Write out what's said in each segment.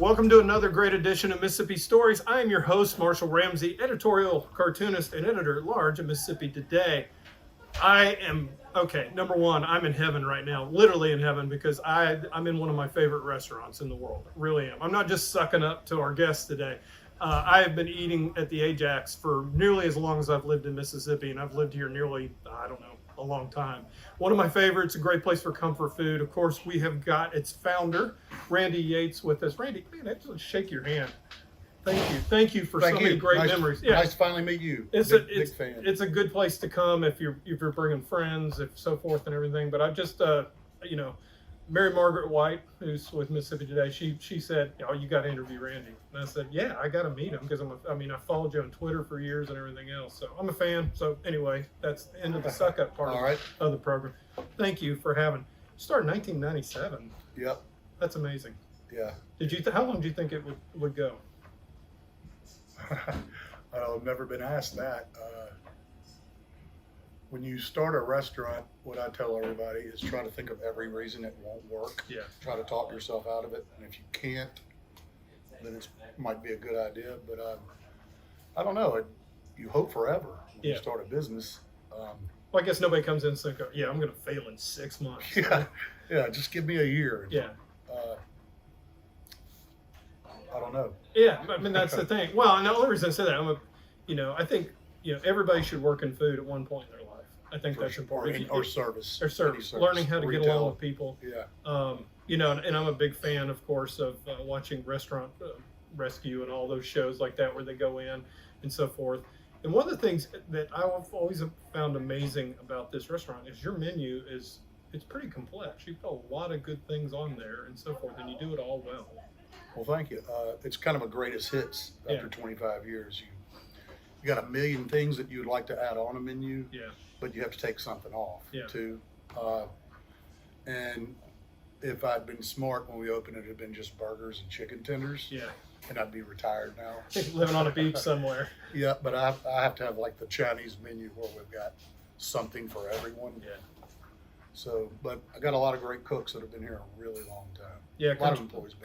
Welcome to another great edition of Mississippi Stories. I am your host, Marshall Ramsey, editorial cartoonist and editor-at-large at Mississippi Today. Number one, I'm in heaven right now, literally in heaven, because I'm in one of my favorite restaurants in the world. I really am. I'm not just sucking up to our guests today. I have been eating at the Ajax for nearly as long as I've lived in Mississippi, and I've lived here nearly, a long time. One of my favorites, a great place for comfort food. Of course, we have got its founder, Randy Yates, with us. Randy, man, actually shake your hand. Thank you for so many great memories. Yeah, nice to finally meet you. Big fan. It's a good place to come if you're bringing friends, if so forth and everything. But I just, Mary Margaret White, who's with Mississippi Today, she said, "Oh, you got to interview Randy." And I said, "Yeah, I got to meet him because I followed you on Twitter for years and everything else. So I'm a fan." So anyway, that's the end of the suck up part of the program. Thank you for having. Started in 1997. Yep. That's amazing. Yeah. How long do you think it would go? I've never been asked that. When you start a restaurant, what I tell everybody is try to think of every reason it won't work. Yeah. Try to talk yourself out of it, and if you can't, then it might be a good idea. But I don't know. You hope forever when you start a business. Well, I guess nobody comes in and says, "Yeah, I'm going to fail in 6 months." Yeah. Just give me a year. Yeah. I don't know. Yeah, I mean that's the thing. Well, and the only reason I say that I think everybody should work in food at one point in their life. I think that's important. Or service. Or service. Learning how to get along with people. Yeah. And I'm a big fan, of course, of watching Restaurant Rescue and all those shows like that where they go in and so forth. And one of the things that I've always found amazing about this restaurant is your menu it's pretty complex. You've got a lot of good things on there and so forth, and you do it all well. Well, thank you. It's kind of a greatest hits after 25 years. You got a million things that you'd like to add on a menu, but you have to take something off too. And if I'd been smart when we opened, it had been just burgers and chicken tenders. Yeah. And I'd be retired now. Living on a beach somewhere. Yeah, but I have to have like the Chinese menu where we've got something for everyone. Yeah. So, but I got a lot of great cooks that have been here a really long time. Yeah,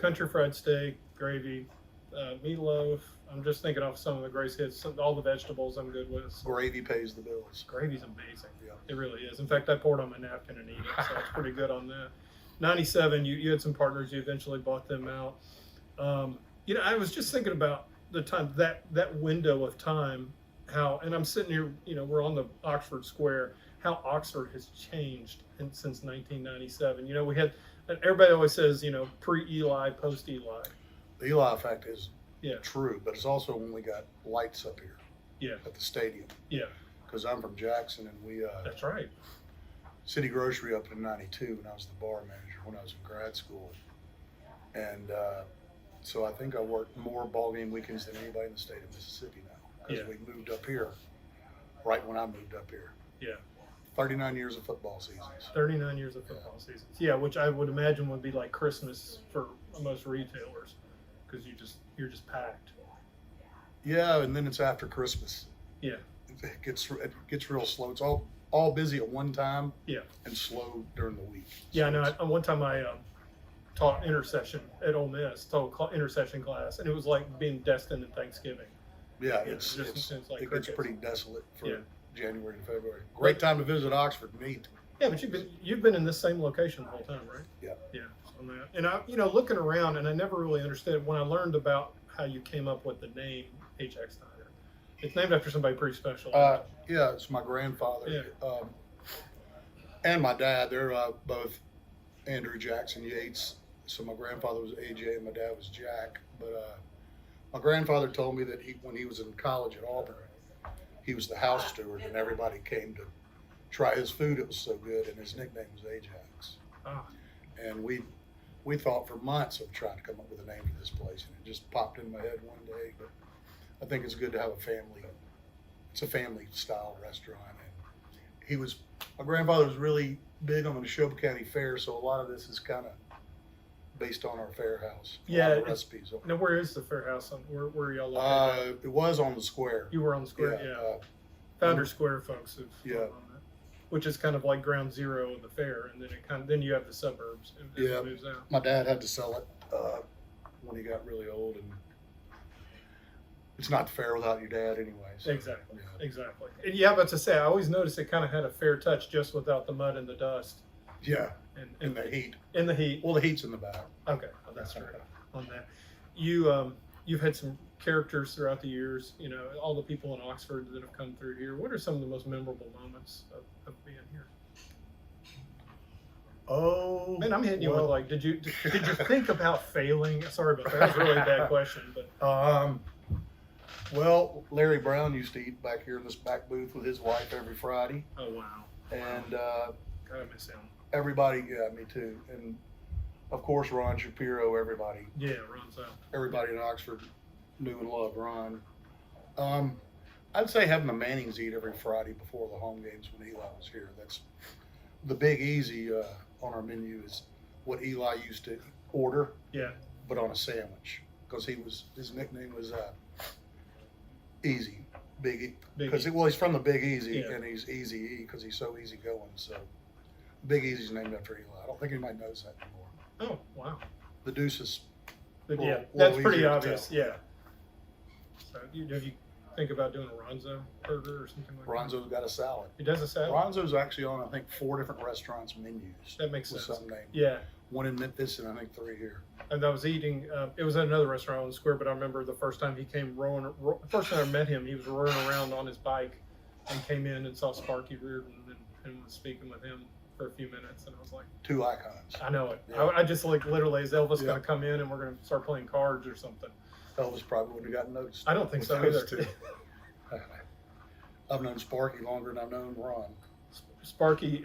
country fried steak, gravy, meatloaf. I'm just thinking off some of the great hits. All the vegetables I'm good with. Gravy pays the bills. Gravy's amazing. Yeah. It really is. In fact, I poured on my napkin and ate it, so it's pretty good on that. 97, you had some partners. You eventually bought them out. I was just thinking about the time, that window of time, and I'm sitting here, we're on the Oxford Square, how Oxford has changed since 1997. We had, everybody always says, pre-Eli, post-Eli. The Eli effect is true, but it's also when we got lights up here at the stadium. Yeah. Because I'm from Jackson, and that's right. City Grocery opened in 92, and I was the bar manager when I was in grad school. And so I think I worked more ball game weekends than anybody in the state of Mississippi now, because we moved up here right when I moved up here. Yeah. 39 years of football seasons. 39 years of football seasons. Yeah, which I would imagine would be like Christmas for most retailers, because you're just packed. Yeah, and then it's after Christmas. Yeah. It gets real slow. It's all busy at one time. Yeah. And slow during the week. Yeah, I know. One time I taught intercession at Ole Miss, taught intercession class, and it was like being destined in Thanksgiving. Yeah, it gets pretty desolate for January and February. Great time to visit Oxford and eat. Yeah, but you've been in this same location the whole time, right? Yeah. Yeah. And I, looking around, and I never really understood when I learned about how you came up with the name Ajax Diner. It's named after somebody pretty special. Yeah, it's my grandfather and my dad. They're both Andrew Jackson Yates. So my grandfather was AJ and my dad was Jack. But my grandfather told me that when he was in college at Auburn, he was the house steward, and everybody came to try his food. It was so good, and his nickname was Ajax. And we thought for months of trying to come up with a name for this place, and it just popped in my head one day. But I think it's good to have a family. It's a family style restaurant, and my grandfather was really big on the Neshoba County Fair, so a lot of this is kind of based on our fair house. Recipes. Now, where is the fair house? Where are y'all located? It was on the square. You were on the square, yeah. Founder Square, folks. Which is kind of like ground zero of the fair, and then then you have the suburbs. It moves out. My dad had to sell it when he got really old, and it's not fair without your dad anyway. So, Exactly. yeah. Exactly. And yeah, but to say, I always noticed it kind of had a fair touch just without the mud and the dust. Yeah, And in the heat. In the heat. Well, the heat's in the back. Okay, well, that's right on that. You've had some characters throughout the years. You know, all the people in Oxford that have come through here. What are some of the most memorable moments of being here? Oh, Man, I'm hitting you with like, did you think about failing? Sorry about that. That was a really bad question, but well, Larry Brown used to eat back here in this back booth with his wife every Friday. oh wow, And God, I miss him. everybody, yeah, me too. And of course, Ron Shapiro, everybody Yeah, Ron's out. in Oxford knew and loved Ron. I'd say having the Mannings eat every Friday before the home games when Eli was here. That's the Big Easy on our menu is what Eli used to order, Yeah, but on a sandwich because his nickname was Easy, Big because he's from the Big Easy, Yeah. and he's Easy E because he's so easy going. So Big Easy's named after Eli. I don't think anybody knows that anymore. oh wow. The Deuces. But Well, yeah, well, that's easier pretty to obvious. tell. Yeah. So, have you think about doing a Ronzo burger or something like that? Ronzo's got a salad. He does a salad. Ronzo's actually on, I think, 4 different restaurants' menus. That makes with sense. some name. Yeah. One in Memphis and I think 3 here. And I was eating. It was at another restaurant on the square, but I remember the first time he came first time I met him, he was roaring around on his bike, and came in and saw Sparky Reardon and was speaking with him for a few minutes, and I was like, 2 icons. I know it. Yeah. I just like literally, is Elvis Yeah. going to come in and we're going to start playing cards or something? Elvis probably wouldn't have gotten noticed. I don't think with so those either. two. I've known Sparky longer than I've known Ron. Sparky,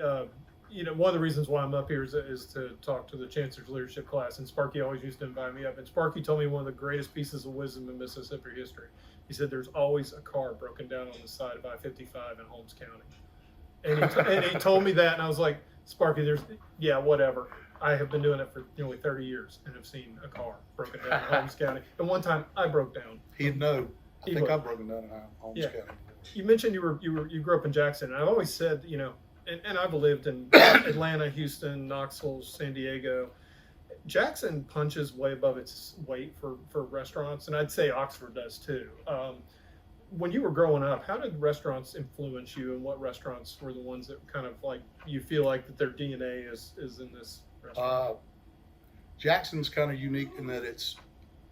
you know, one of the reasons why I'm up here is to talk to the Chancellor's leadership class, and Sparky always used to invite me up. And Sparky told me one of the greatest pieces of wisdom in Mississippi history. He said, "There's always a car broken down on the side of I-55 in Holmes County," and he told me that, and I was like, "Sparky, yeah, whatever. I have been doing it for nearly 30 years and have seen a car broken down in Holmes County. And one time I broke down. He'd know. I He think would. I've broken down in Holmes Yeah. County. You mentioned you grew up in Jackson, and I've always said, you know, and I've lived in Atlanta, Houston, Knoxville, San Diego. Jackson punches way above its weight for restaurants, and I'd say Oxford does too. When you were growing up, how did restaurants influence you, and what restaurants were the ones that kind of like you feel like that their DNA is in this restaurant? Jackson's kind of unique in that it's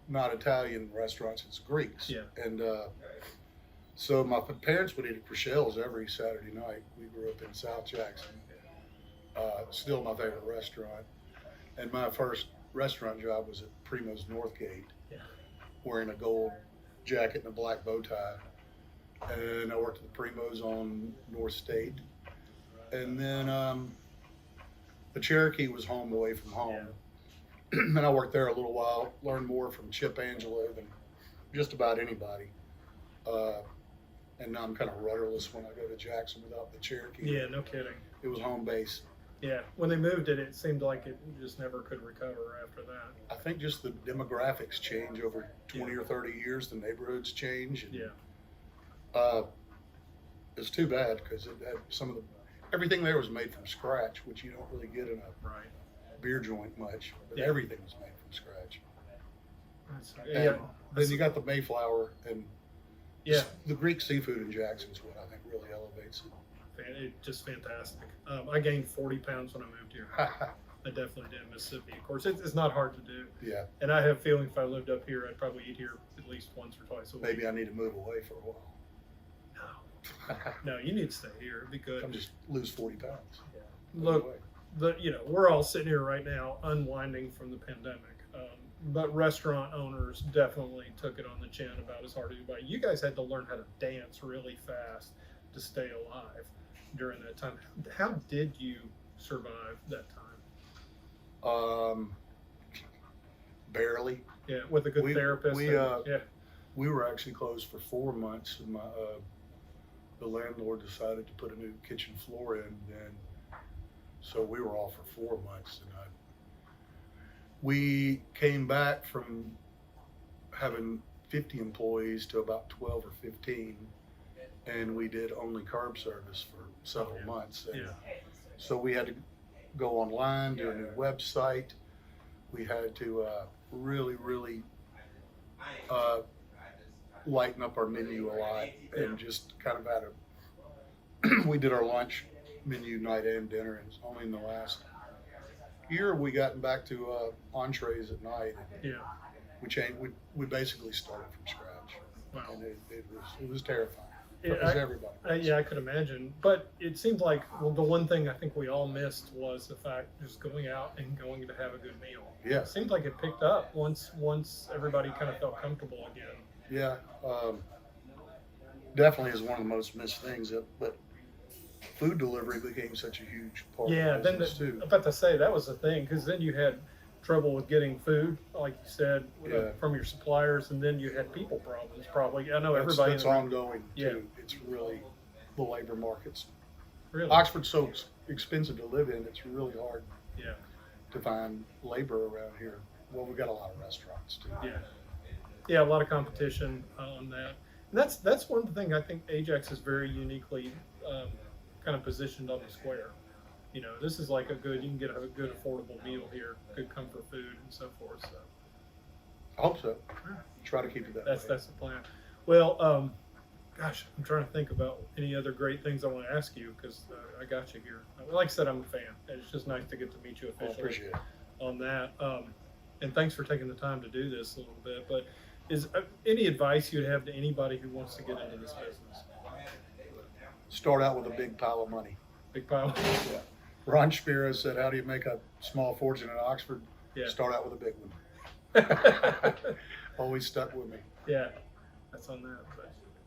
not Italian restaurants, it's Greeks. Yeah. And so my parents would eat at Purcell's every Saturday night. We grew up in South Jackson. Still my favorite restaurant. And my first restaurant job was at Primo's Northgate, Yeah. wearing a gold jacket and a black bow tie. And I worked at the Primo's on North State. And then the Cherokee was home away from home. And I worked there a little while, learned more from Chip Angelo than just about anybody. And now I'm kind of rudderless when I go to Jackson without the Cherokee. Yeah, no kidding. It was home base. Yeah, when they moved it, it seemed like it just never could recover after that. I think just the demographics change over 20 or 30 years. The neighborhoods change. And, Yeah. it's too bad because it had everything there was made from scratch, which you don't really get in a Right. beer joint much. But Yeah. everything was made from scratch. Yeah. And then you got the Mayflower and Yeah. the Greek seafood in Jackson is what I think really elevates It's just fantastic. I gained 40 pounds when I moved here. it. I definitely did in Mississippi. Of course, it's not hard to do. Yeah, And I have a feeling if I lived up here, I'd probably eat here at least once or twice a week. maybe I need to move away for a while. No, you need to stay here. It'd be good. I'm just lose 40 pounds. Look, we're all sitting here right now unwinding from the pandemic. But restaurant owners definitely took it on the chin about as hard as anybody. You guys had to learn how to dance really fast to stay alive during that time. How did you survive that time? Barely. Yeah, with a good therapist. Yeah. We were actually closed for 4 months, and the landlord decided to put a new kitchen floor in, and so we were off for 4 months. And we came back from having 50 employees to about 12 or 15, and we did only carb service for several months. And so we had to go online, do a new website. We had to really lighten up our menu a lot, and just kind of we did our lunch menu night and dinner, and it's only in the last year we gotten back to entrees at night. Yeah. We changed. We basically started from scratch. Wow. And it was terrifying. Yeah, Because everybody. yeah, I could imagine. But it seems like, well, the one thing I think we all missed was the fact just going out and going to have a good meal. Yeah. It seems like it picked up once everybody kind of felt comfortable again. Yeah. Definitely is one of the most missed things. But food delivery became such a huge part Yeah, of the then business too. about to say that was the thing, because then you had trouble with getting food, like you said, Yeah. from your suppliers, and then you had people problems probably. I know That's everybody. that's ongoing Yeah. too. It's really the labor markets. Really. Oxford's so expensive to live in. It's really hard Yeah. to find labor around here. Well, we've got a lot of restaurants too. Yeah. Yeah, a lot of competition on that. And that's one thing I think Ajax is very uniquely kind of positioned on the square. You know, this is like you can get a good affordable meal here, good comfort food and so forth. So I hope so. Try to keep it that way. that's the plan. Well, gosh, I'm trying to think about any other great things I want to ask you, because I got you here. Like I said, I'm a fan, and it's just nice to get to meet you I officially appreciate it. on that. And thanks for taking the time to do this a little bit. But is any advice you'd have to anybody who wants to get into this business? Start out with a big pile of money. Big pile. Yeah. Ron Spiro said, "How do you make a small fortune in Oxford? Yeah. Start out with a big one." Always stuck with me. Yeah, that's on that.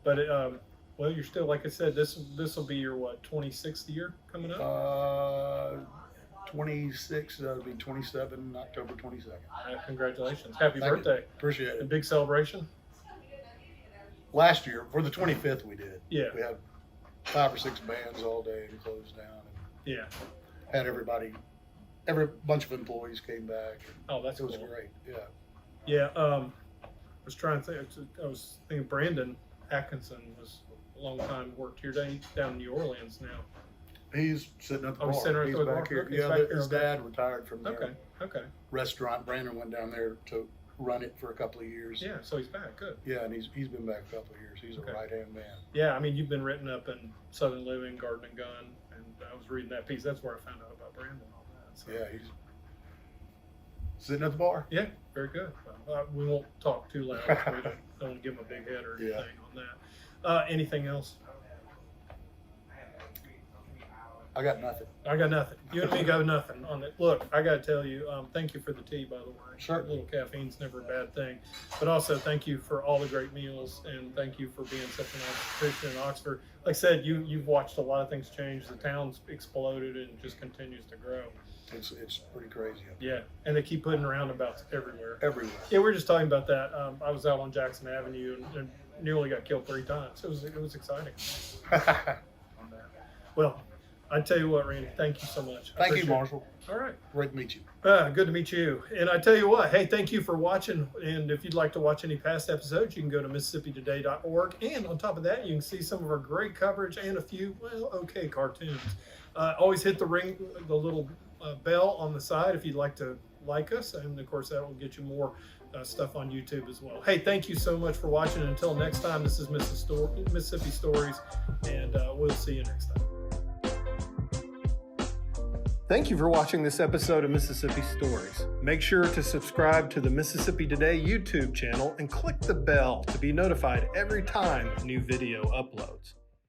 But well, you're still, like I said, this will be your 26th year coming up. 26. That'll be 27. October 22nd. Congratulations! Happy Thank you. birthday! Appreciate A it. big celebration. Last year, for the 25th, we did. Yeah. We had 5 or 6 bands all day and closed down. And Yeah. had every bunch of employees came back. Oh, that's It was cool. great. Yeah. Yeah. I was trying to think. I was thinking Brandon Atkinson was a long time worked here down in New Orleans now. He's sitting at the Oh, bar. he's sitting at He's the back bar? here. Okay, he's Yeah, back here, his okay. dad retired from the Okay. restaurant. Brandon went down there to run it for a couple of years. Yeah. So he's back. Good. Yeah, and he's been back a couple of years. He's Okay. a right-hand man. Yeah, I mean, you've been written up in Southern Living, Garden and Gun, and I was reading that piece. That's where I found out about Brandon and all that. So. Yeah, he's sitting at the bar. Yeah, very good. We won't talk too loud. We don't want to give him a big head or anything Yeah. on that. Anything else? I got nothing. I got nothing. You and me got nothing on it. Look, I got to tell you, thank you for the tea, by the way. Sure. A little caffeine's never a bad thing. But also, thank you for all the great meals, and thank you for being such an institution in Oxford. Like I said, you've watched a lot of things change. The town's exploded and just continues to grow. It's pretty crazy. Yeah, and they keep putting roundabouts everywhere. Everywhere. Yeah, we were just talking about that. I was out on Jackson Avenue and nearly got killed 3 times. It was exciting. On that. Well, I tell you what, Randy, thank you so much. Thank you, Marshall. All right. Great to meet you. Good to meet you. And I tell you what, hey, thank you for watching. And if you'd like to watch any past episodes, you can go to MississippiToday.org. And on top of that, you can see some of our great coverage and a few, okay cartoons. Always hit the little bell on the side if you'd like to like us. And of course, that will get you more stuff on YouTube as well. Hey, thank you so much for watching. Until next time, this is Mississippi Stories, and we'll see you next time. Thank you for watching this episode of Mississippi Stories. Make sure to subscribe to the Mississippi Today YouTube channel and click the bell to be notified every time a new video uploads.